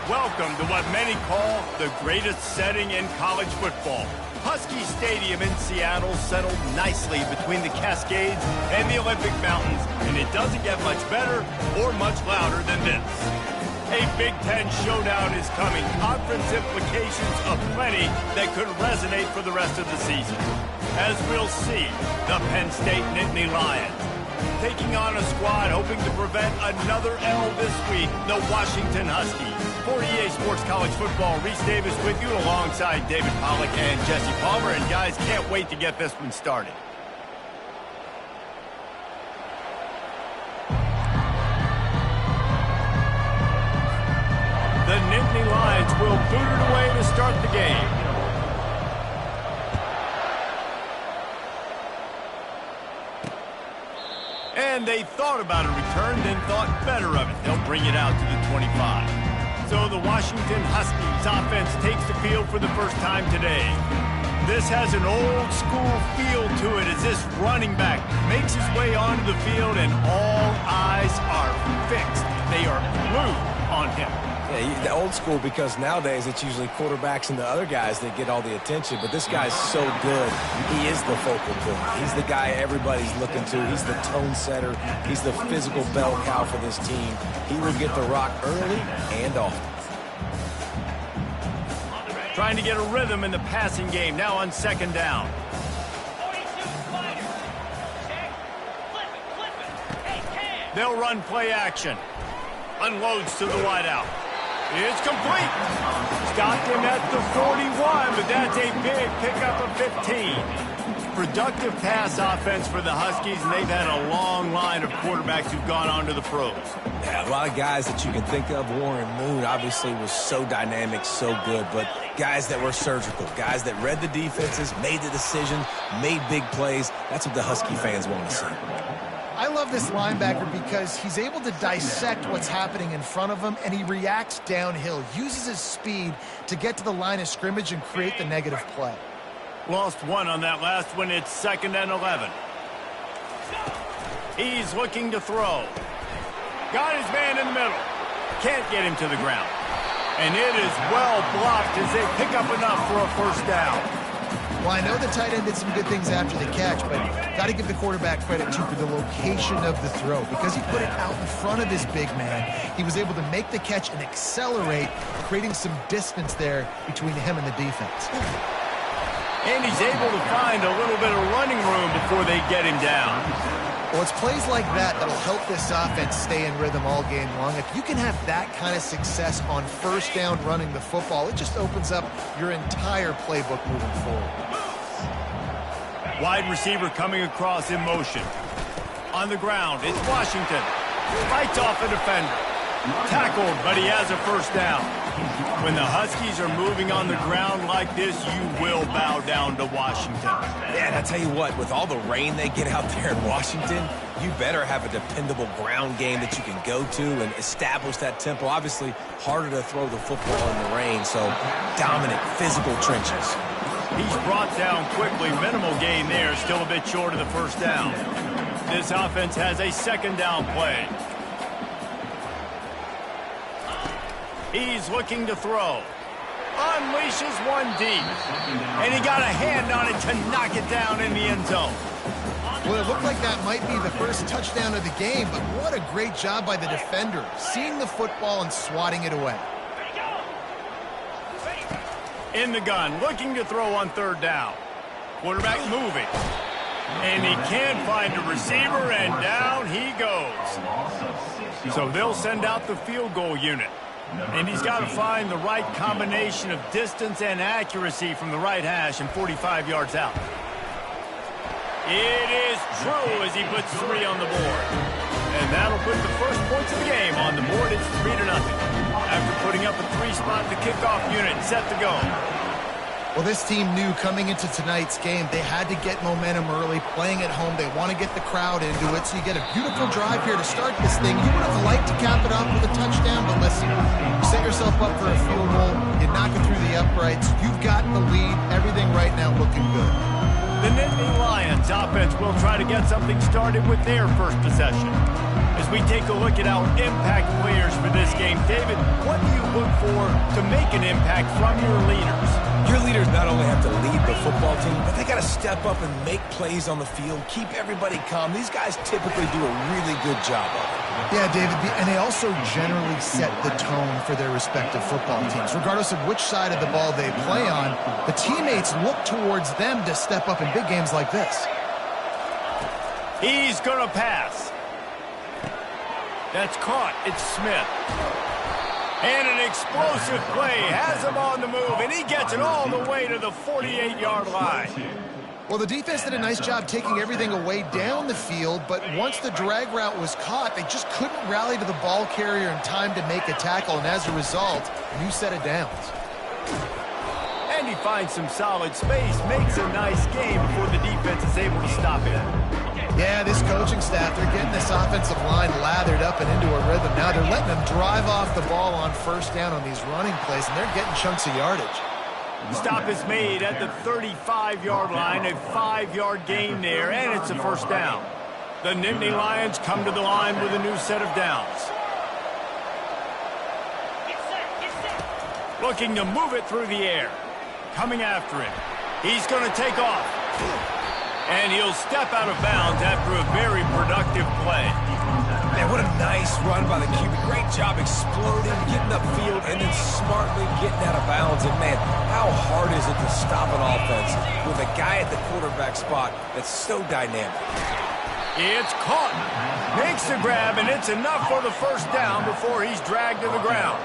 Welcome to what many call the greatest setting in college football. Husky Stadium in Seattle settled nicely between the Cascades and the Olympic Mountains, and it doesn't get much better or much louder than this. A Big Ten showdown is coming, conference implications aplenty that could resonate for the rest of the season. As we'll see, the Penn State Nittany Lions taking on a squad hoping to prevent another L this week, the Washington Huskies. For EA Sports College Football, Reese Davis with you alongside David Pollack and Jesse Palmer. And guys, can't wait to get this one started. The Nittany Lions will boot it away to start the game. And they thought about a return, then thought better of it. They'll bring it out to the 25. So the Washington Huskies offense takes the field for the first time today. This has an old-school feel to it as this running back makes his way onto the field and all eyes are fixed. They are glued on him. Yeah, the old school because nowadays it's usually quarterbacks and the other guys that get all the attention. But this guy's so good. He is the focal point. He's the guy everybody's looking to. He's the tone setter. He's the physical bell cow for this team. He will get the rock early and often. Trying to get a rhythm in the passing game now on second down. They'll run play action. Unloads to the wideout. It's complete. Stopped him at the 41, but that's a big pickup of 15. Productive pass offense for the Huskies, and they've had a long line of quarterbacks who've gone on to the pros. Yeah, a lot of guys that you can think of. Warren Moon obviously was so dynamic, so good, but guys that were surgical, guys that read the defenses, made the decision, made big plays. That's what the Husky fans want to see. I love this linebacker because he's able to dissect what's happening in front of him, and he reacts downhill, uses his speed to get to the line of scrimmage and create the negative play. Lost one on that last one. It's 2nd and 11. He's looking to throw. Got his man in the middle. Can't get him to the ground. And it is well blocked as they pick up enough for a first down. Well, I know the tight end did some good things after the catch, but got to give the quarterback credit, too, for the location of the throw. Because he put it out in front of his big man, he was able to make the catch and accelerate, creating some distance there between him and the defense. And he's able to find a little bit of running room before they get him down. Well, it's plays like that that'll help this offense stay in rhythm all game long. If you can have that kind of success on first down running the football, it just opens up your entire playbook moving forward. Wide receiver coming across in motion. On the ground, it's Washington. Fights off a defender. Tackled, but he has a first down. When the Huskies are moving on the ground like this, you will bow down to Washington. Yeah, and I tell you what, with all the rain they get out there in Washington, you better have a dependable ground game that you can go to and establish that tempo. Obviously, harder to throw the football in the rain, so dominant physical trenches. He's brought down quickly. Minimal gain there, still a bit short of the first down. This offense has a second down play. He's looking to throw. Unleashes one deep. And he got a hand on it to knock it down in the end zone. Well, it looked like that might be the first touchdown of the game, but what a great job by the defender, seeing the football and swatting it away. In the gun, looking to throw on third down. Quarterback moving. And he can't find a receiver, and down he goes. So they'll send out the field goal unit. And he's got to find the right combination of distance and accuracy from the right hash and 45 yards out. It is true as he puts 3 on the board. And that'll put the first points of the game on the board. It's 3-0. After putting up a 3-spot, the kickoff unit set to go. Well, this team knew coming into tonight's game they had to get momentum early, playing at home. They want to get the crowd into it, so you get a beautiful drive here to start this thing. You would have liked to cap it off with a touchdown, but listen, you set yourself up for a field goal, you knock it through the uprights, you've got the lead, everything right now looking good. The Nittany Lions offense will try to get something started with their first possession. As we take a look at our impact players for this game, David, what do you look for to make an impact from your leaders? Your leaders not only have to lead the football team, but they got to step up and make plays on the field, keep everybody calm. These guys typically do a really good job of it. Yeah, David, and they also generally set the tone for their respective football teams. Regardless of which side of the ball they play on, the teammates look towards them to step up in big games like this. He's going to pass. That's caught. It's Smith. And an explosive play has him on the move, and he gets it all the way to the 48-yard line. Well, the defense did a nice job taking everything away down the field, but once the drag route was caught, they just couldn't rally to the ball carrier in time to make a tackle, and as a result, a new set of downs. And he finds some solid space, makes a nice game before the defense is able to stop it. Yeah, this coaching staff, they're getting this offensive line lathered up and into a rhythm. Now they're letting them drive off the ball on first down on these running plays, and they're getting chunks of yardage. Stop is made at the 35-yard line, a 5-yard gain there, and it's a first down. The Nittany Lions come to the line with a new set of downs. Looking to move it through the air. Coming after him. He's going to take off. And he'll step out of bounds after a very productive play. Man, what a nice run by the QB. Great job exploding, getting upfield, and then smartly getting out of bounds. And, man, how hard is it to stop an offense with a guy at the quarterback spot that's so dynamic? It's caught. Makes the grab, and it's enough for the first down before he's dragged to the ground.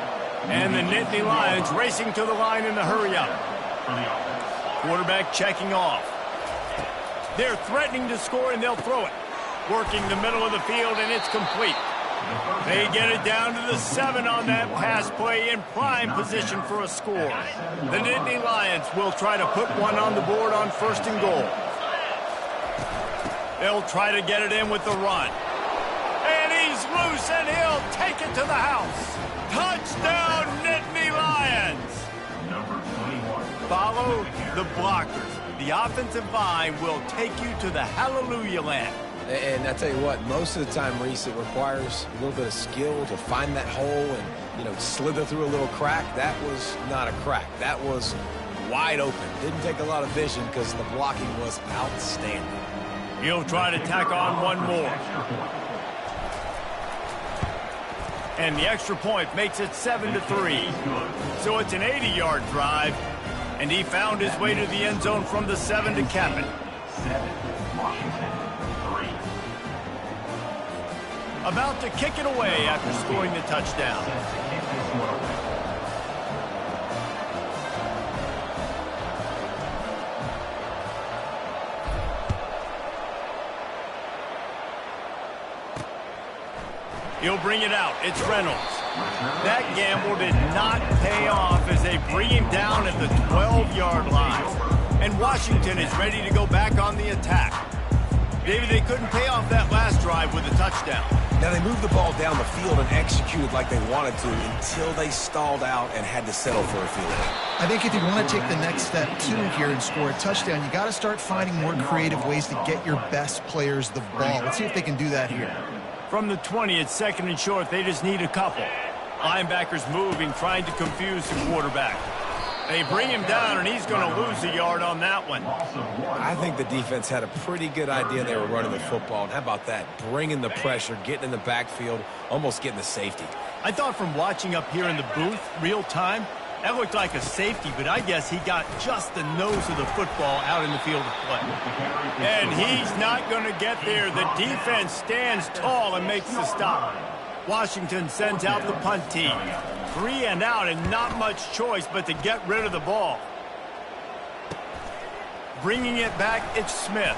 And the Nittany Lions racing to the line in the hurry-up. Quarterback checking off. They're threatening to score, and they'll throw it. Working the middle of the field, and it's complete. They get it down to the 7 on that pass play in prime position for a score. The Nittany Lions will try to put one on the board on first and goal. They'll try to get it in with the run. And he's loose, and he'll take it to the house. Touchdown, Nittany Lions! Follow the blockers. The offensive line will take you to the hallelujah land. And I tell you what, most of the time, Reese, it requires a little bit of skill to find that hole and, slither through a little crack. That was not a crack. That was wide open. Didn't take a lot of vision because the blocking was outstanding. He'll try to tack on one more. And the extra point makes it 7-3. So it's an 80-yard drive. And he found his way to the end zone from the 7 to cap it. About to kick it away after scoring the touchdown. He'll bring it out. It's Reynolds. That gamble did not pay off as they bring him down at the 12-yard line. And Washington is ready to go back on the attack. David, they couldn't pay off that last drive with a touchdown. Now, they moved the ball down the field and executed like they wanted to until they stalled out and had to settle for a field goal. I think if you want to take the next step, too, here and score a touchdown, you got to start finding more creative ways to get your best players the ball. Let's see if they can do that here. From the 20, it's second and short. They just need a couple. Linebackers moving, trying to confuse the quarterback. They bring him down, and he's going to lose a yard on that one. I think the defense had a pretty good idea they were running the football. And how about that? Bringing the pressure, getting in the backfield, almost getting the safety. I thought from watching up here in the booth, real time, that looked like a safety, but I guess he got just the nose of the football out in the field of play. And he's not going to get there. The defense stands tall and makes the stop. Washington sends out the punt team. 3 and out, and not much choice but to get rid of the ball. Bringing it back, it's Smith.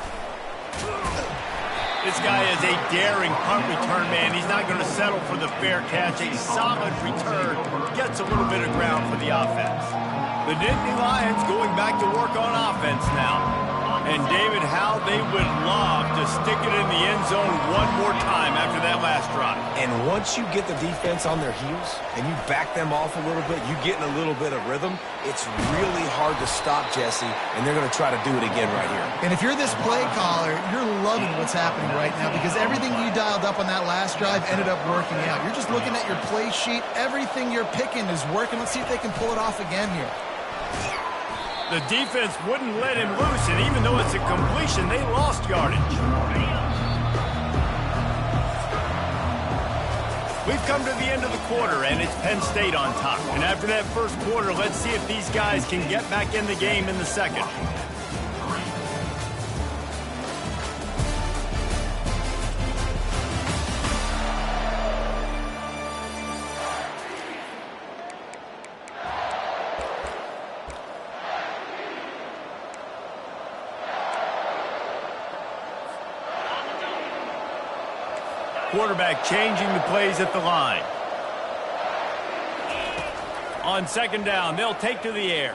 This guy is a daring punt return man. He's not going to settle for the fair catch. A solid return. Gets a little bit of ground for the offense. The Nittany Lions going back to work on offense now. And David, how they would love to stick it in the end zone one more time after that last drive. And once you get the defense on their heels and you back them off a little bit, you get in a little bit of rhythm, it's really hard to stop, Jesse, and they're going to try to do it again right here. And if you're this play caller, you're loving what's happening right now because everything you dialed up on that last drive ended up working out. You're just looking at your play sheet. Everything you're picking is working. Let's see if they can pull it off again here. The defense wouldn't let him loose, and even though it's a completion, they lost yardage. We've come to the end of the quarter, and it's Penn State on top. And after that first quarter, let's see if these guys can get back in the game in the second. Quarterback changing the plays at the line. On second down, they'll take to the air.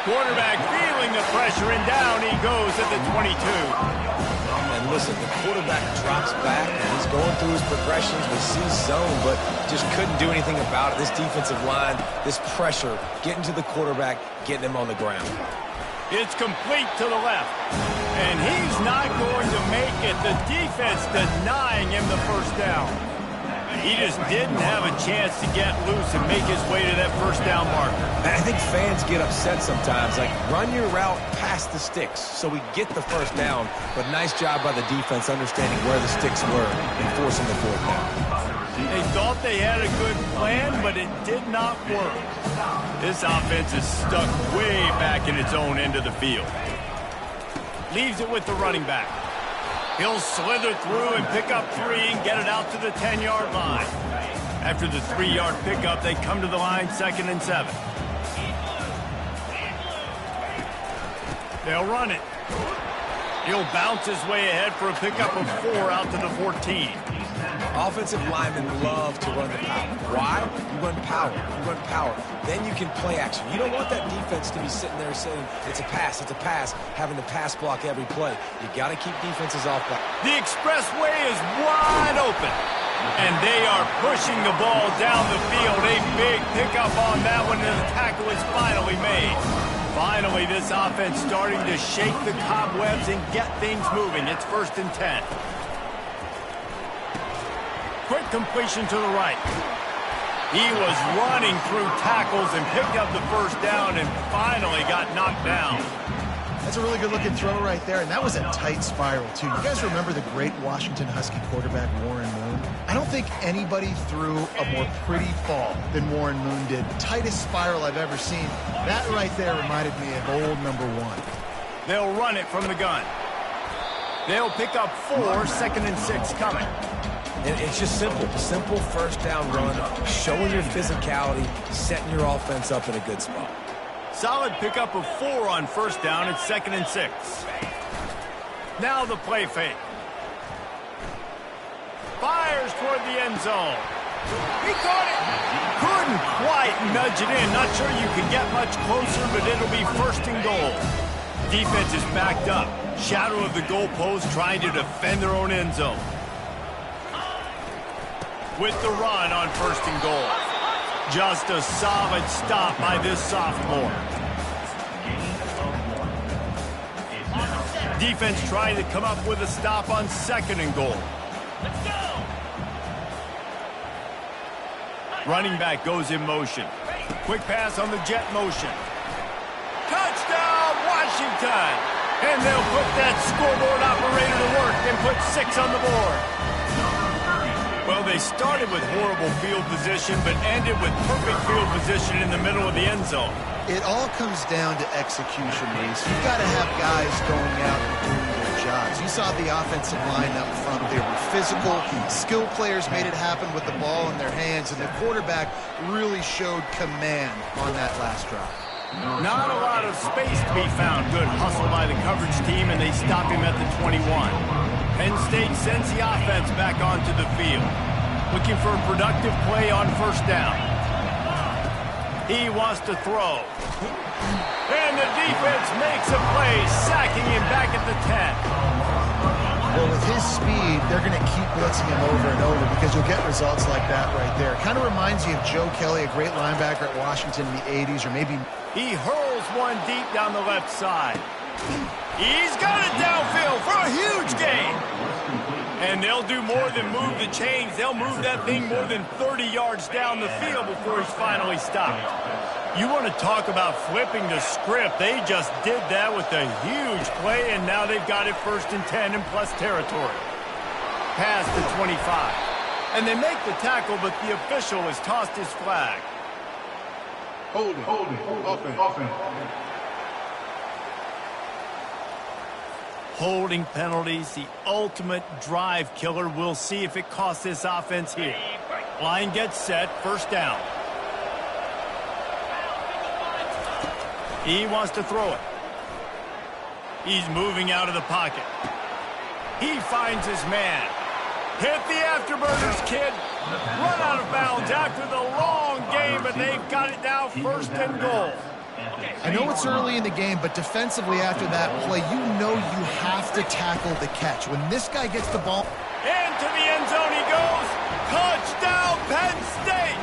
Quarterback feeling the pressure, and down he goes at the 22. And listen, the quarterback drops back, and he's going through his progressions. We see zone, but just couldn't do anything about it. This defensive line, this pressure, getting to the quarterback, getting him on the ground. It's complete to the left. And he's not going to make it. The defense denying him the first down. He just didn't have a chance to get loose and make his way to that first down marker. And I think fans get upset sometimes. Like, run your route past the sticks so we get the first down. But nice job by the defense understanding where the sticks were and forcing the fourth down. They thought they had a good plan, but it did not work. This offense is stuck way back in its own end of the field. Leaves it with the running back. He'll slither through and pick up 3 and get it out to the 10-yard line. After the 3-yard pickup, they come to the line, 2nd and 7. They'll run it. He'll bounce his way ahead for a pickup of 4 out to the 14. Offensive linemen love to run the power. Why? You run power. You run power. Then you can play action. You don't want that defense to be sitting there saying, it's a pass, having to pass block every play. You got to keep defenses off balance. The expressway is wide open. And they are pushing the ball down the field. A big pickup on that one, and the tackle is finally made. Finally, this offense starting to shake the cobwebs and get things moving. It's 1st and 10. Quick completion to the right. He was running through tackles and picked up the first down and finally got knocked down. That's a really good-looking throw right there, and that was a tight spiral, too. You guys remember the great Washington Husky quarterback Warren Moon? I don't think anybody threw a more pretty ball than Warren Moon did. Tightest spiral I've ever seen. That right there reminded me of old number 1. They'll run it from the gun. They'll pick up 4, 2nd and 6 coming. And it's just simple. Simple first down run, showing your physicality, setting your offense up in a good spot. Solid pickup of 4 on first down. It's 2nd and 6. Now the play fake. Fires toward the end zone. He caught it. Couldn't quite nudge it in. Not sure you can get much closer, but it'll be 1st and goal. Defense is backed up. Shadow of the goalpost trying to defend their own end zone. With the run on 1st and goal. Just a solid stop by this sophomore. Defense trying to come up with a stop on 2nd and goal. Let's go! Running back goes in motion. Quick pass on the jet motion. Touchdown, Washington! And they'll put that scoreboard operator to work and put 6 on the board. Well, they started with horrible field position, but ended with perfect field position in the middle of the end zone. It all comes down to execution, Reese. You've got to have guys going out and doing their jobs. You saw the offensive line up front. They were physical. Skilled players made it happen with the ball in their hands, and the quarterback really showed command on that last drive. Not a lot of space to be found. Good hustle by the coverage team, and they stop him at the 21. Penn State sends the offense back onto the field. Looking for a productive play on first down. He wants to throw. And the defense makes a play, sacking him back at the 10. Well, with his speed, they're going to keep blitzing him over and over because you'll get results like that right there. Kind of reminds you of Joe Kelly, a great linebacker at Washington in the 80s, or maybe... He hurls one deep down the left side. He's got it downfield for a huge gain. And they'll do more than move the chains. They'll move that thing more than 30 yards down the field before he's finally stopped. You want to talk about flipping the script. They just did that with a huge play, and now they've got it 1st and 10 in plus territory. Pass to 25. And they make the tackle, but the official has tossed his flag. Holding, offense. Holding penalties, the ultimate drive killer. We'll see if it costs this offense here. Line gets set, 1st down. He wants to throw it. He's moving out of the pocket. He finds his man. Hit the afterburners, kid. Run out of bounds after the long game, but they've got it now 1st and goal. I know it's early in the game, but defensively after that play, you know you have to tackle the catch. When this guy gets the ball... Into the end zone he goes. Touchdown, Penn State!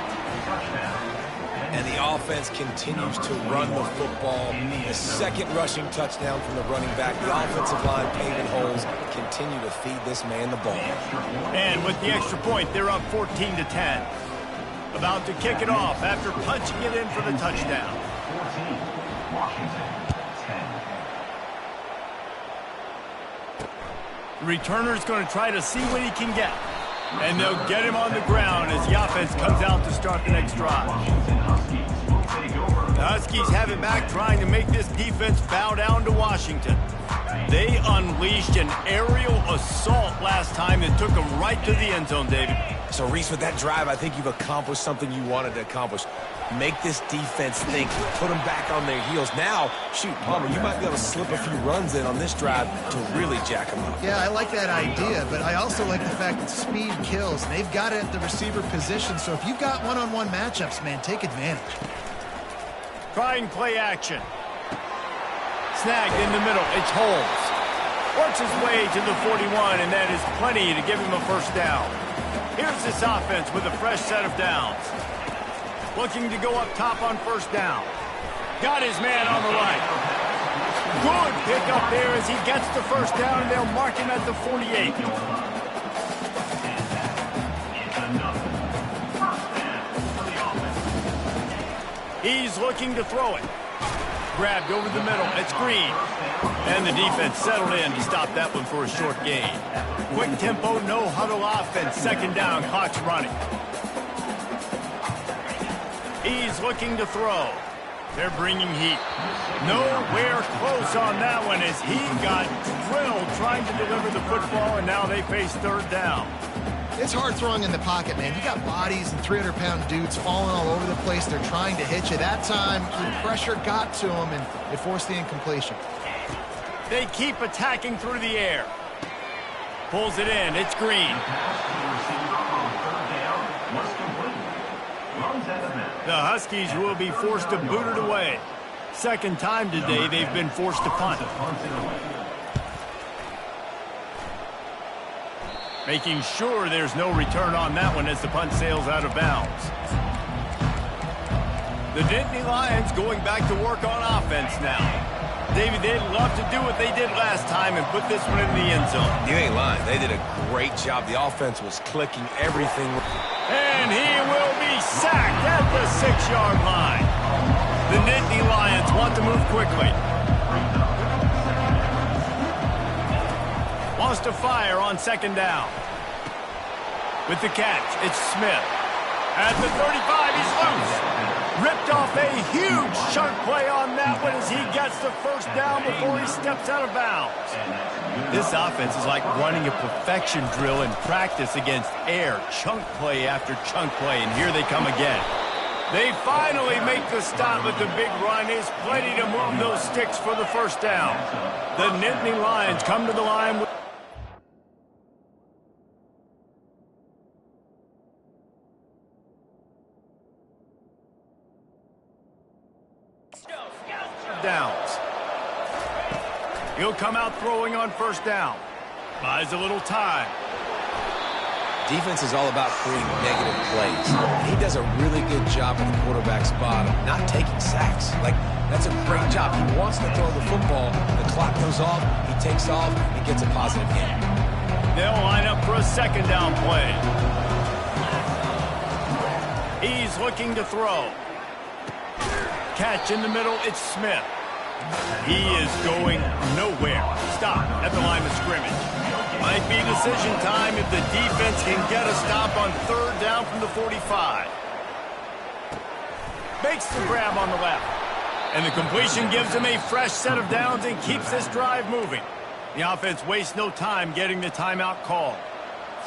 And the offense continues to run the football. The 2nd rushing touchdown from the running back. The offensive line paving holes. Continue to feed this man the ball. And with the extra point, they're up 14-10. About to kick it off after punching it in for the touchdown. The returner's going to try to see what he can get. And they'll get him on the ground as the offense comes out to start the next drive. The Huskies have it back, trying to make this defense bow down to Washington. They unleashed an aerial assault last time that took them right to the end zone, David. So, Reese, with that drive, I think you've accomplished something you wanted to accomplish. Make this defense think, put them back on their heels. Now, shoot, Palmer, you might be able to slip a few runs in on this drive to really jack them up. Yeah, I like that idea, but I also like the fact that speed kills. And they've got it at the receiver position, so if you've got one-on-one matchups, man, take advantage. Trying play action. Snagged in the middle. It's Holmes. Works his way to the 41, and that is plenty to give him a 1st down. Here's this offense with a fresh set of downs. Looking to go up top on 1st down. Got his man on the right. Good pick up there as he gets the 1st down, and they'll mark him at the 48. He's looking to throw it. Grabbed over the middle. It's Green. And the defense settled in to stop that one for a short gain. Quick tempo, no huddle offense. 2nd down, clock's running. He's looking to throw. They're bringing heat. Nowhere close on that one as he got drilled trying to deliver the football, and now they face 3rd down. It's hard throwing in the pocket, man. You got bodies and 300-pound dudes falling all over the place. They're trying to hit you. That time, the pressure got to them, and it forced the incompletion. They keep attacking through the air. Pulls it in. It's Green. The Huskies will be forced to boot it away. 2nd time today they've been forced to punt. Making sure there's no return on that one as the punt sails out of bounds. The Nittany Lions going back to work on offense now. David, they'd love to do what they did last time and put this one in the end zone. You ain't lying. They did a great job. The offense was clicking everything. And he will be sacked at the 6-yard line. The Nittany Lions want to move quickly. Wants to fire on 2nd down. With the catch, it's Smith. At the 35, he's loose. Ripped off a huge chunk play on that one as he gets the 1st down before he steps out of bounds. This offense is like running a perfection drill in practice against air. Chunk play after chunk play, and here they come again. They finally make the stop with the big run. There's plenty to move those sticks for the 1st down. The Nittany Lions come to the line with downs. He'll come out throwing on first down. Buys a little time. Defense is all about creating negative plays. He does a really good job at the quarterback's spot of not taking sacks. Like, that's a great job. He wants to throw the football. The clock goes off. He takes off and gets a positive gain. They'll line up for a second down play. He's looking to throw. Catch in the middle. It's Smith. He is going nowhere. Stop at the line of scrimmage. Might be decision time if the defense can get a stop on third down from the 45. Makes the grab on the left. And the completion gives him a fresh set of downs and keeps this drive moving. The offense wastes no time getting the timeout called.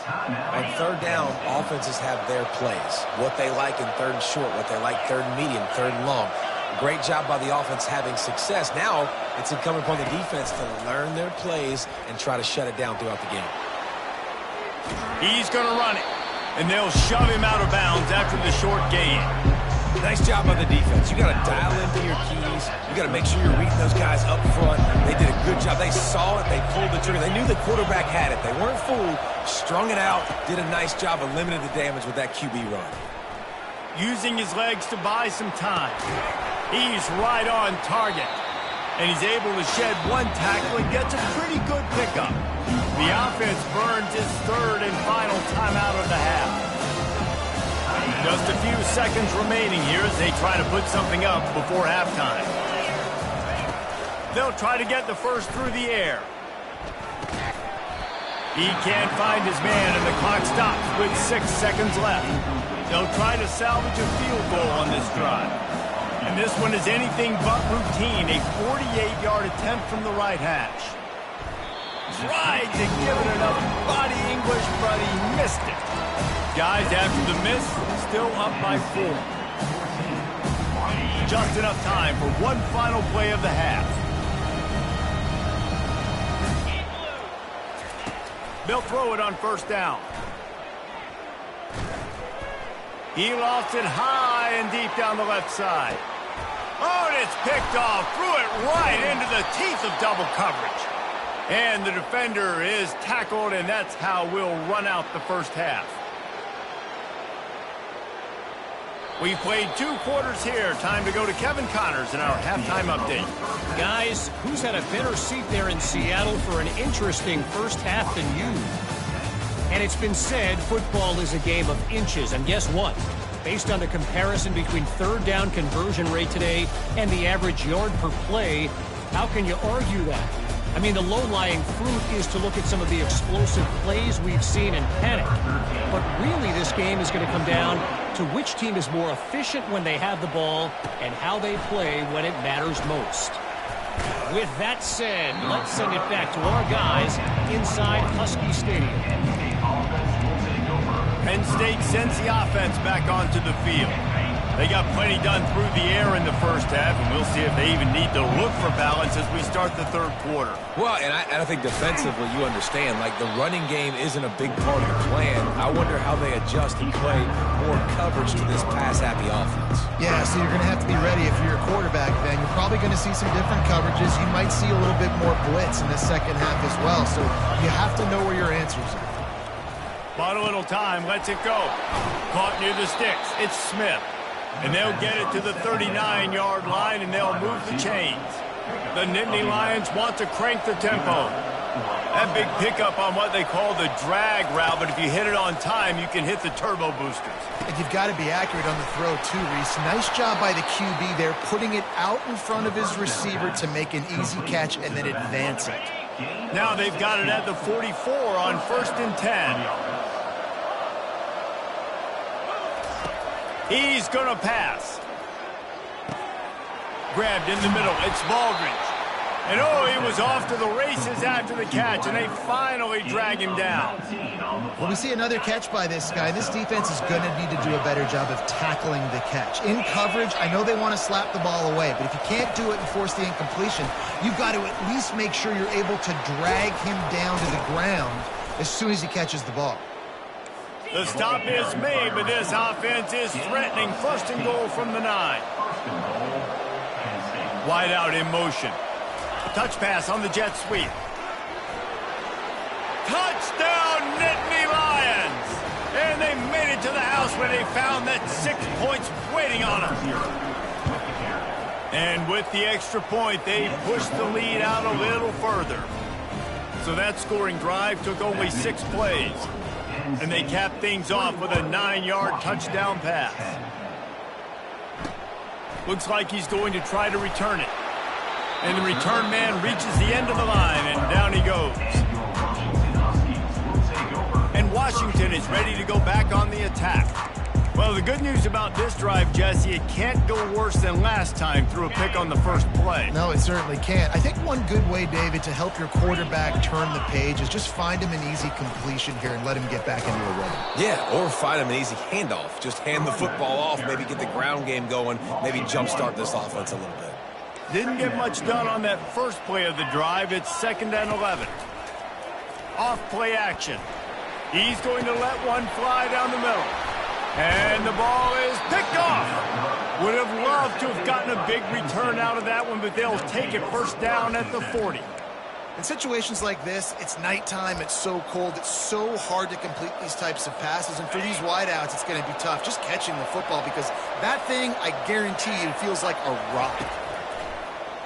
On third down, offenses have their plays. What they like in third and short, what they like third and medium, third and long. Great job by the offense having success. Now it's incumbent upon the defense to learn their plays and try to shut it down throughout the game. He's going to run it, and they'll shove him out of bounds after the short gain. Nice job by the defense. You got to dial into your keys. You got to make sure you're reading those guys up front. They did a good job. They saw it. They pulled the trigger. They knew the quarterback had it. They weren't fooled. Strung it out. Did a nice job of limiting the damage with that QB run. Using his legs to buy some time. He's right on target. And he's able to shed one tackle and gets a pretty good pickup. The offense burns his third and final timeout of the half. Just a few seconds remaining here as they try to put something up before halftime. They'll try to get the first through the air. He can't find his man, and the clock stops with 6 seconds left. They'll try to salvage a field goal on this drive. And this one is anything but routine, a 48-yard attempt from the right hash. Tried to give it enough body English, but he missed it. Guys, after the miss, still up by 4. Just enough time for one final play of the half. They'll throw it on first down. He lost it high and deep down the left side. Oh, and it's picked off. Threw it right into the teeth of double coverage. And the defender is tackled, and that's how we'll run out the first half. We've played 2 quarters here. Time to go to Kevin Connors in our halftime update. Guys, who's had a better seat there in Seattle for an interesting first half than you? And it's been said football is a game of inches. And guess what? Based on the comparison between third down conversion rate today and the average yard per play, how can you argue that? I mean, the low-lying fruit is to look at some of the explosive plays we've seen and panic. But really, this game is going to come down to which team is more efficient when they have the ball and how they play when it matters most. With that said, let's send it back to our guys inside Husky Stadium. Penn State sends the offense back onto the field. They got plenty done through the air in the first half, and we'll see if they even need to look for balance as we start the third quarter. Well, and I think defensively, you understand, like the running game isn't a big part of the plan. I wonder how they adjust and play more coverage to this pass-happy offense. Yeah, so you're going to have to be ready if you're a quarterback then. You're probably going to see some different coverages. You might see a little bit more blitz in the second half as well, so you have to know where your answers are. Bought a little time, lets it go. Caught near the sticks. It's Smith. And they'll get it to the 39-yard line, and they'll move the chains. The Nittany Lions want to crank the tempo. That big pickup on what they call the drag route, but if you hit it on time, you can hit the turbo boosters. And you've got to be accurate on the throw, too, Reese. Nice job by the QB there, putting it out in front of his receiver to make an easy catch and then advance it. Now they've got it at the 44 on 1st and 10. He's going to pass. Grabbed in the middle. It's Baldridge. And oh, he was off to the races after the catch, and they finally drag him down. Well, we see another catch by this guy. This defense is going to need to do a better job of tackling the catch. In coverage, I know they want to slap the ball away, but if you can't do it and force the incompletion, you've got to at least make sure you're able to drag him down to the ground as soon as he catches the ball. The stop is made, but this offense is threatening 1st and goal from the 9. Wide out in motion. Touch pass on the jet sweep. Touchdown, Nittany Lions! And they made it to the house where they found that 6 points waiting on them. And with the extra point, they pushed the lead out a little further. So that scoring drive took only 6 plays. And they capped things off with a 9-yard touchdown pass. Looks like he's going to try to return it. And the return man reaches the end of the line, and down he goes. And Washington is ready to go back on the attack. Well, the good news about this drive, Jesse, it can't go worse than last time through a pick on the first play. No, it certainly can't. I think one good way, David, to help your quarterback turn the page is just find him an easy completion here and let him get back into a rhythm. Yeah, or find him an easy handoff. Just hand the football off, maybe get the ground game going, maybe jumpstart this offense a little bit. Didn't get much done on that first play of the drive. It's 2nd and 11. Off play action. He's going to let one fly down the middle. And the ball is picked off. Would have loved to have gotten a big return out of that one, but they'll take it first down at the 40. In situations like this, it's nighttime, it's so cold, it's so hard to complete these types of passes, and for these wideouts, it's going to be tough just catching the football because that thing, I guarantee you, feels like a rock.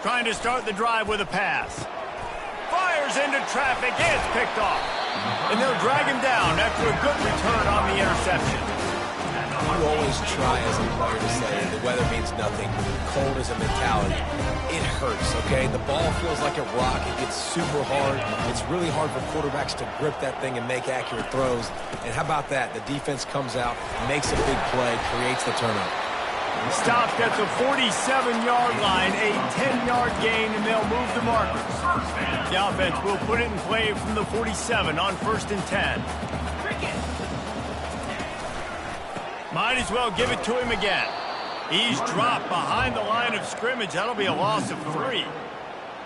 Trying to start the drive with a pass. Fires into traffic, it's picked off. And they'll drag him down after a good return on the interception. You always try as a player to say the weather means nothing. Cold is a mentality. It hurts, okay? The ball feels like a rock. It gets super hard. It's really hard for quarterbacks to grip that thing and make accurate throws. And how about that? The defense comes out, makes a big play, creates the turnover. Stopped at the 47-yard line, a 10-yard gain, and they'll move the markers. The offense will put it in play from the 47 on 1st and 10. Might as well give it to him again. He's dropped behind the line of scrimmage. That'll be a loss of 3.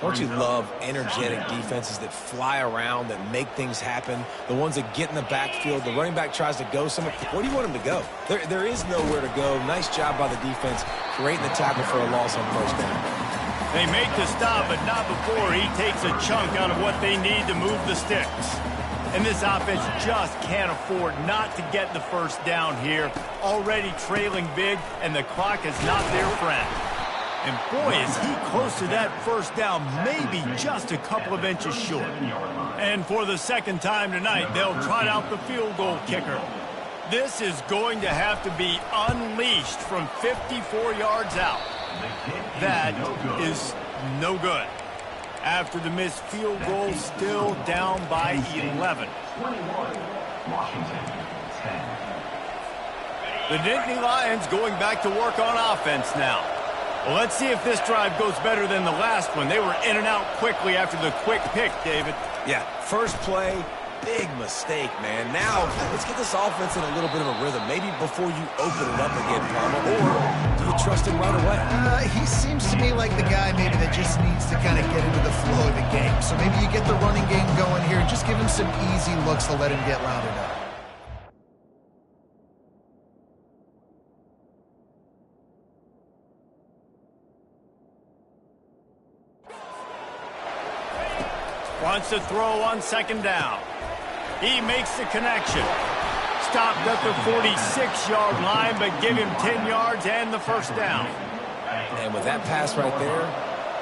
Don't you love energetic defenses that fly around, that make things happen? The ones that get in the backfield, the running back tries to go somewhere. Where do you want him to go? There is nowhere to go. Nice job by the defense, creating the tackle for a loss on first down. They make the stop, but not before he takes a chunk out of what they need to move the sticks. And this offense just can't afford not to get the first down here. Already trailing big, and the clock is not their friend. And boy, is he close to that first down, maybe just a couple of inches short. And for the second time tonight, they'll trot out the field goal kicker. This is going to have to be unleashed from 54 yards out. That is no good. After the missed field goal, still down by 11. The Nittany Lions going back to work on offense now. Well, let's see if this drive goes better than the last one. They were in and out quickly after the quick pick, David. Yeah, first play, big mistake, man. Now, let's get this offense in a little bit of a rhythm. Maybe before you open it up again, Palmer, or do you trust him right away? He seems to me like the guy maybe that just needs to kind of get into the flow of the game. So maybe you get the running game going here and just give him some easy looks to let him get rounded up. Wants to throw on 2nd down. He makes the connection. Stopped at the 46-yard line, but give him 10 yards and the first down. And with that pass right there,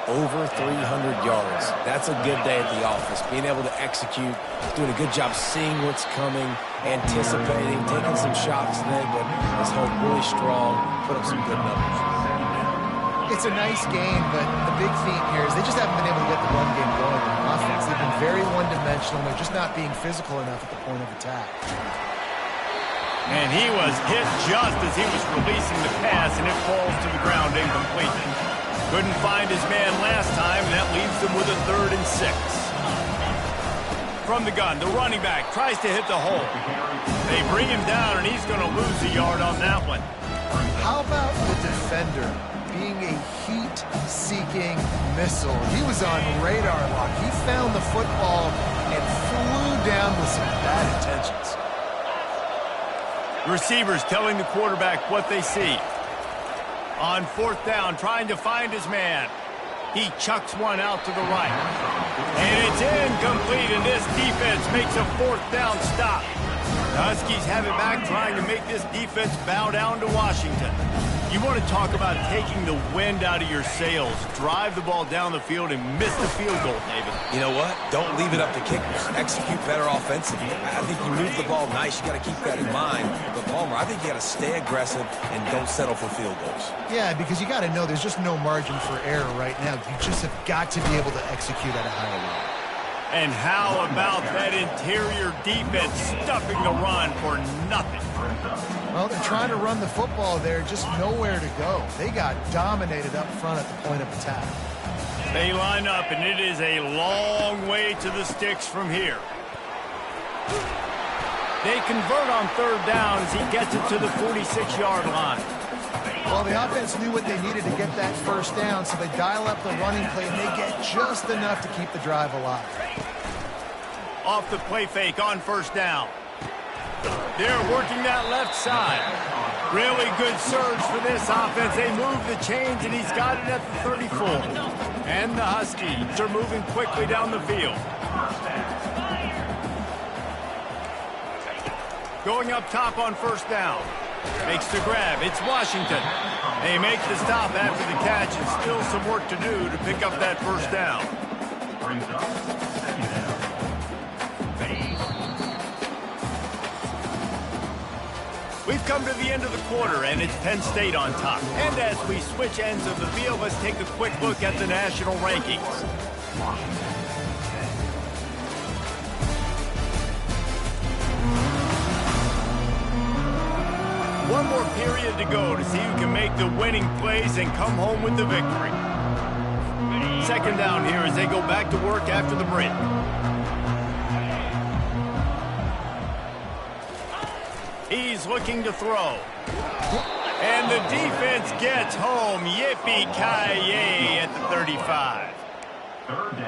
over 300 yards. That's a good day at the office. Being able to execute, doing a good job seeing what's coming, anticipating, taking some shots today, but his hope really strong, put up some good numbers. It's a nice game, but the big theme here is they just haven't been able to get the run game going on offense. They've been very one-dimensional. They're just not being physical enough at the point of attack. And he was hit just as he was releasing the pass, and it falls to the ground incomplete. Couldn't find his man last time, and that leaves them with a 3rd and 6. From the gun, the running back tries to hit the hole. They bring him down, and he's going to lose a yard on that one. How about the defender being a heat-seeking missile? He was on radar lock. He found the football and flew down with some bad intentions. Receivers telling the quarterback what they see. On 4th down, trying to find his man. He chucks one out to the right. And it's incomplete, and this defense makes a 4th down stop. The Huskies have it back, trying to make this defense bow down to Washington. You want to talk about taking the wind out of your sails. Drive the ball down the field and miss the field goal, David. You know what? Don't leave it up to kickers. Execute better offensively. I think you move the ball nice. You got to keep that in mind. But, Palmer, I think you got to stay aggressive and don't settle for field goals. Yeah, because you got to know there's just no margin for error right now. You just have got to be able to execute at a higher level. And how about that interior defense stuffing the run for nothing? Well, they're trying to run the football there, just nowhere to go. They got dominated up front at the point of attack. They line up, and it is a long way to the sticks from here. They convert on 3rd down as he gets it to the 46-yard line. Well, the offense knew what they needed to get that 1st down, so they dial up the running play, and they get just enough to keep the drive alive. Off the play fake on 1st down. They're working that left side. Really good surge for this offense. They move the chains, and he's got it at the 34. And the Huskies are moving quickly down the field. Going up top on 1st down. Makes the grab. It's Washington. They make the stop after the catch, and still some work to do to pick up that 1st down. We've come to the end of the quarter, and it's Penn State on top. And as we switch ends of the field, let's take a quick look at the national rankings. One more period to go to see who can make the winning plays and come home with the victory. 2nd down here as they go back to work after the break. He's looking to throw. And the defense gets home. Yippee-ki-yay at the 35.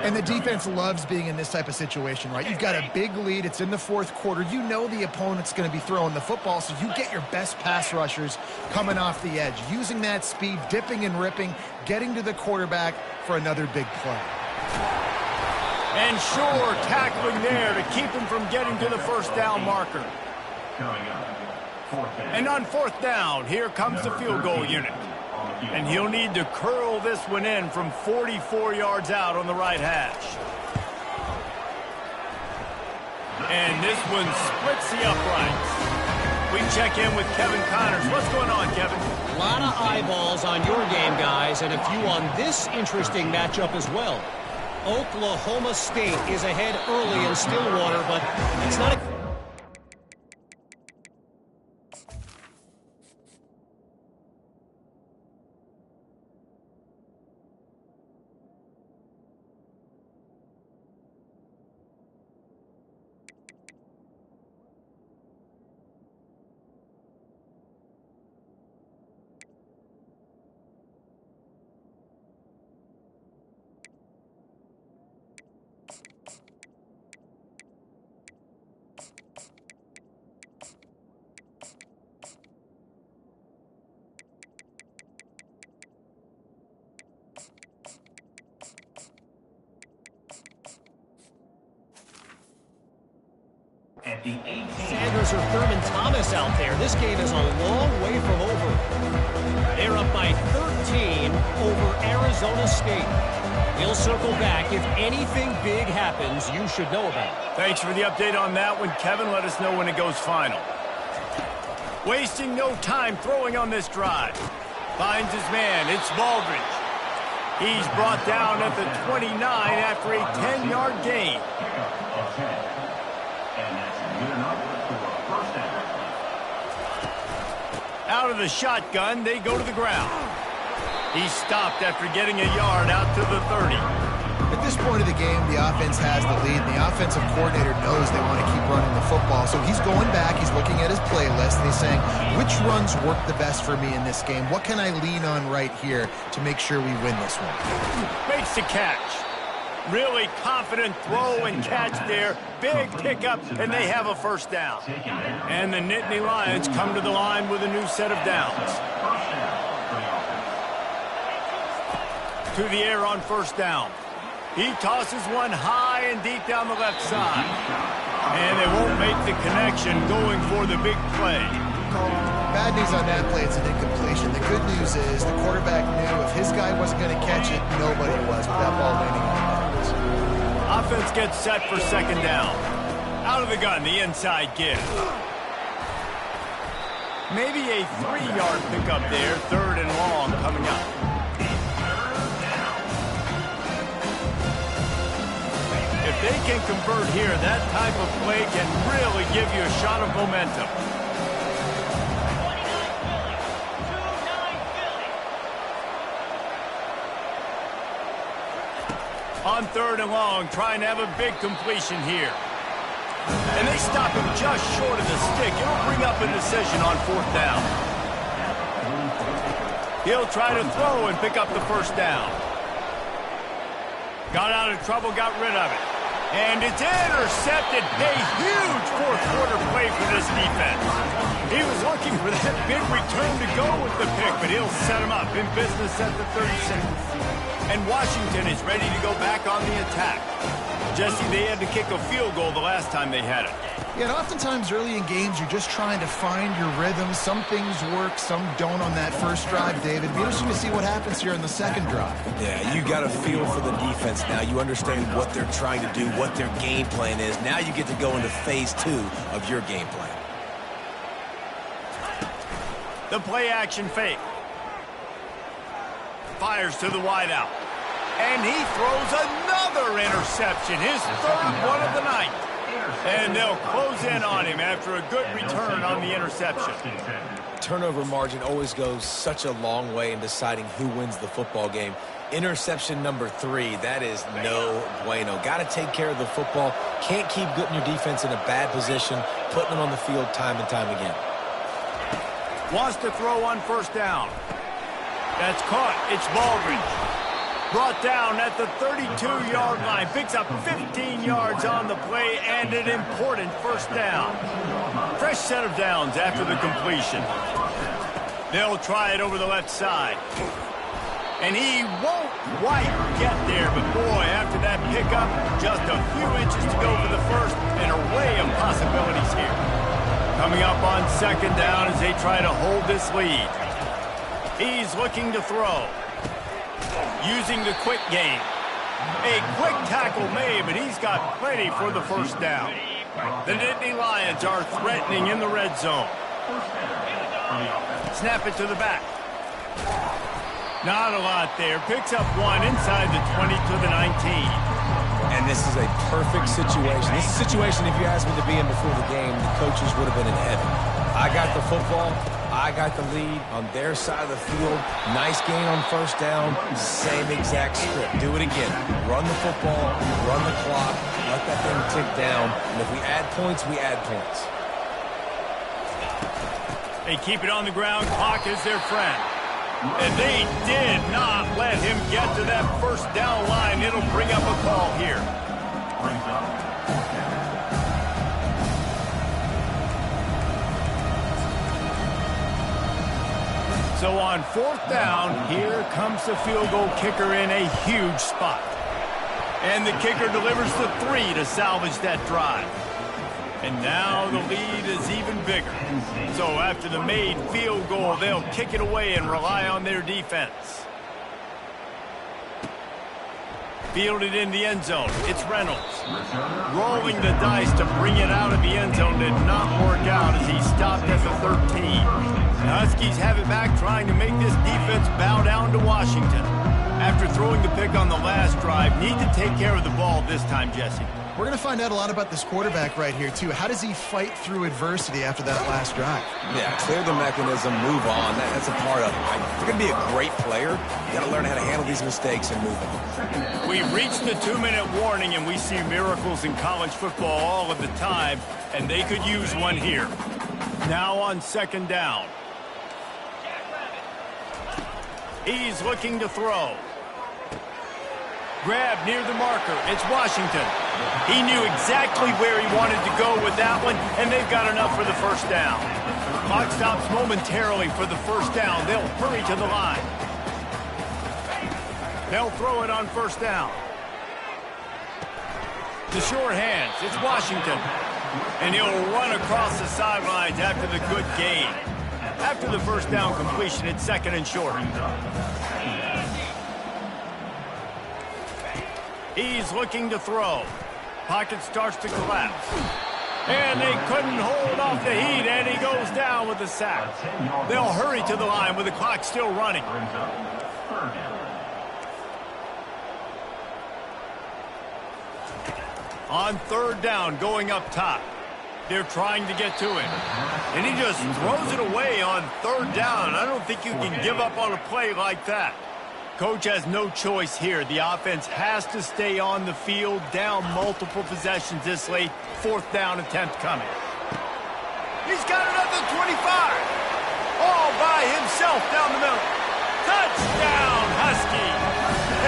And the defense loves being in this type of situation, right? You've got a big lead. It's in the 4th quarter. You know the opponent's going to be throwing the football, so you get your best pass rushers coming off the edge, using that speed, dipping and ripping, getting to the quarterback for another big play. And sure, tackling there to keep him from getting to the 1st down marker. And on 4th down, here comes the field goal unit. And he'll need to curl this one in from 44 yards out on the right hash. And this one splits the uprights. We check in with Kevin Connors. What's going on, Kevin? A lot of eyeballs on your game, guys, and a few on this interesting matchup as well. Oklahoma State is ahead early in Stillwater, but it's not a... Sanders or Thurman Thomas out there. This game is a long way from over. They're up by 13 over Arizona State. He'll circle back. If anything big happens, you should know about it. Thanks for the update on that one, Kevin. Let us know when it goes final. Wasting no time throwing on this drive. Finds his man. It's Baldridge. He's brought down at the 29 after a 10-yard gain. Out of the shotgun, they go to the ground. He's stopped after getting a yard out to the 30. At this point of the game, the offense has the lead, and the offensive coordinator knows they want to keep running the football. So he's going back, he's looking at his playlist, and he's saying, which runs work the best for me in this game? What can I lean on right here to make sure we win this one? Makes the catch. Really confident throw and catch there. Big pickup, and they have a first down. And the Nittany Lions come to the line with a new set of downs. to the air on first down. He tosses one high and deep down the left side. And they won't make the connection going for the big play. Bad news on that play, it's an incompletion. The good news is the quarterback knew if his guy wasn't going to catch it, nobody was with that ball landing on the bounds. Offense gets set for second down. Out of the gun, the inside give. Maybe a 3-yard pickup there, third and long coming up. If they can convert here, that type of play can really give you a shot of momentum. On third and long, trying to have a big completion here. And they stop him just short of the stick. It'll bring up a decision on fourth down. He'll try to throw and pick up the first down. Got out of trouble, got rid of it. And it's intercepted. A huge fourth-quarter play for this defense. He was looking for that big return to go with the pick, but he'll set him up in business at the 36. And Washington is ready to go back on the attack. Jesse, they had to kick a field goal the last time they had it. Yeah, and oftentimes early in games, you're just trying to find your rhythm. Some things work, some don't on that first drive, David. Be interesting to see what happens here in the second drive. Yeah, you got a feel for the defense now. You understand what they're trying to do, what their game plan is. Now you get to go into phase 2 of your game plan. The play-action fake. Fires to the wideout. And he throws another interception, his third one of the night. And they'll close in on him after a good return on the interception. Turnover margin always goes such a long way in deciding who wins the football game. Interception number 3, that is no bueno. Got to take care of the football. Can't keep putting your defense in a bad position, putting them on the field time and time again. Wants to throw on first down. That's caught. It's Baldridge. Brought down at the 32-yard line. Picks up 15 yards on the play and an important first down. Fresh set of downs after the completion. They'll try it over the left side. And he won't quite get there, but boy, after that pickup, just a few inches to go for the first, and an array of possibilities here. Coming up on second down as they try to hold this lead. He's looking to throw. Using the quick game. A quick tackle made, but he's got plenty for the first down. The Nittany Lions are threatening in the red zone. Snap it to the back. Not a lot there. Picks up one inside the 20 to the 19. And this is a perfect situation. This is a situation, if you asked me to be in before the game, the coaches would have been in heaven. I got the football. I got the lead on their side of the field. Nice gain on first down. Same exact script. Do it again. Run the football, run the clock, let that thing tick down. And if we add points, we add points. They keep it on the ground. Clock is their friend. And they did not let him get to that first down line. It'll bring up a call here. So on fourth down, here comes the field goal kicker in a huge spot. And the kicker delivers the 3 to salvage that drive. And now the lead is even bigger. So after the made field goal, they'll kick it away and rely on their defense. Fielded in the end zone. It's Reynolds. Rolling the dice to bring it out of the end zone did not work out as he stopped at the 13. The Huskies have it back, trying to make this defense bow down to Washington. After throwing the pick on the last drive, need to take care of the ball this time, Jesse. We're going to find out a lot about this quarterback right here, too. How does he fight through adversity after that last drive? Yeah, clear the mechanism, move on. That's a part of it. Right? If you're going to be a great player, you got to learn how to handle these mistakes and move on. We reached the 2-minute warning, and we see miracles in college football all of the time, and they could use one here. Now on second down. He's looking to throw. Grab near the marker. It's Washington. He knew exactly where he wanted to go with that one, and they've got enough for the first down. Clock stops momentarily for the first down. They'll hurry to the line. They'll throw it on first down. The short hands, it's Washington. And he'll run across the sidelines after the good gain. After the first down completion, it's second and short. He's looking to throw. Pocket starts to collapse. And they couldn't hold off the heat, and he goes down with a sack. They'll hurry to the line with the clock still running. On third down, going up top. They're trying to get to him. And he just throws it away on third down. I don't think you can give up on a play like that. Coach has no choice here. The offense has to stay on the field, down multiple possessions this late. Fourth down attempt coming. He's got another 25. All by himself down the middle. Touchdown, Husky.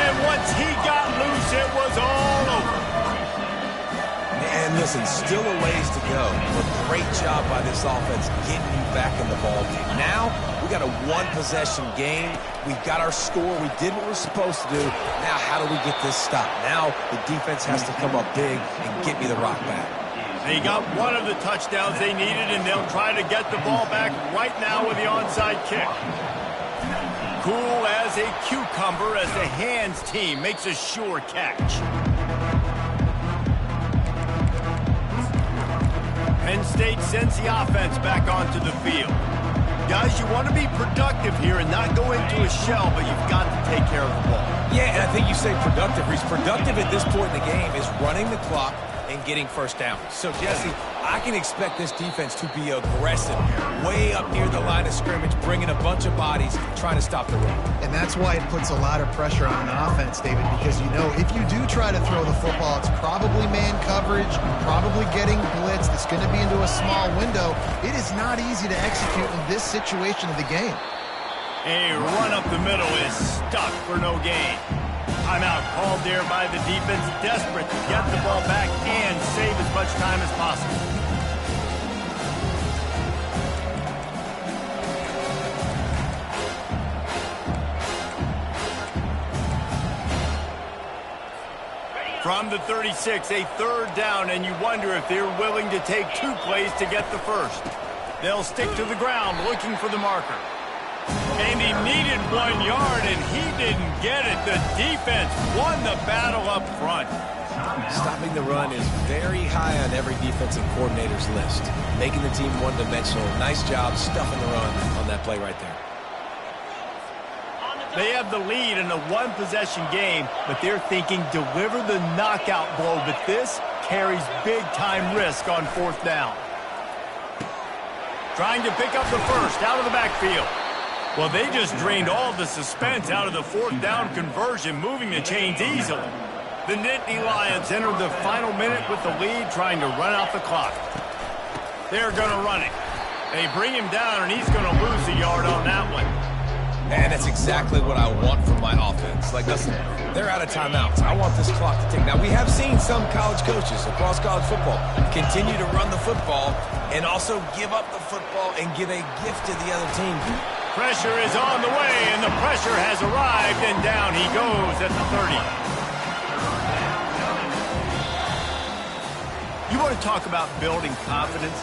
And once he got loose, it was all over. And listen, still a ways to go. But great job by this offense getting you back in the ballgame. Now, we got a one-possession game. We've got our score. We did what we're supposed to do. Now, how do we get this stopped? Now, the defense has to come up big and get me the rock back. They got one of the touchdowns they needed, and they'll try to get the ball back right now with the onside kick. Cool as a cucumber as the hands team makes a sure catch. Penn State sends the offense back onto the field. Guys, you want to be productive here and not go into a shell, but you've got to take care of the ball. Yeah, and I think you say productive. He's productive at this point in the game is running the clock and getting first down. So, Jesse, I can expect this defense to be aggressive, way up near the line of scrimmage, bringing a bunch of bodies, trying to stop the run. And that's why it puts a lot of pressure on an offense, David, because you know if you do try to throw the football, it's probably man coverage, probably getting blitzed. It's going to be into a small window. It is not easy to execute in this situation of the game. A run up the middle is stuck for no gain. Timeout called there by the defense, desperate to get the ball back and save as much time as possible. From the 36, a third down, and you wonder if they're willing to take two plays to get the first. They'll stick to the ground looking for the marker. And he needed 1 yard, and he didn't get it. The defense won the battle up front. Stopping the run is very high on every defensive coordinator's list. Making the team one-dimensional. Nice job stuffing the run on that play right there. They have the lead in a one-possession game, but they're thinking deliver the knockout blow. But this carries big-time risk on fourth down. Trying to pick up the first out of the backfield. Well, they just drained all the suspense out of the fourth down conversion, moving the chains easily. The Nittany Lions entered the final minute with the lead, trying to run out the clock. They're going to run it. They bring him down, and he's going to lose a yard on that one. And that's exactly what I want from my offense. Like, listen, they're out of timeouts. I want this clock to tick. Now, we have seen some college coaches across college football continue to run the football and also give up the football and give a gift to the other team. Pressure is on the way, and the pressure has arrived, and down he goes at the 30. You want to talk about building confidence?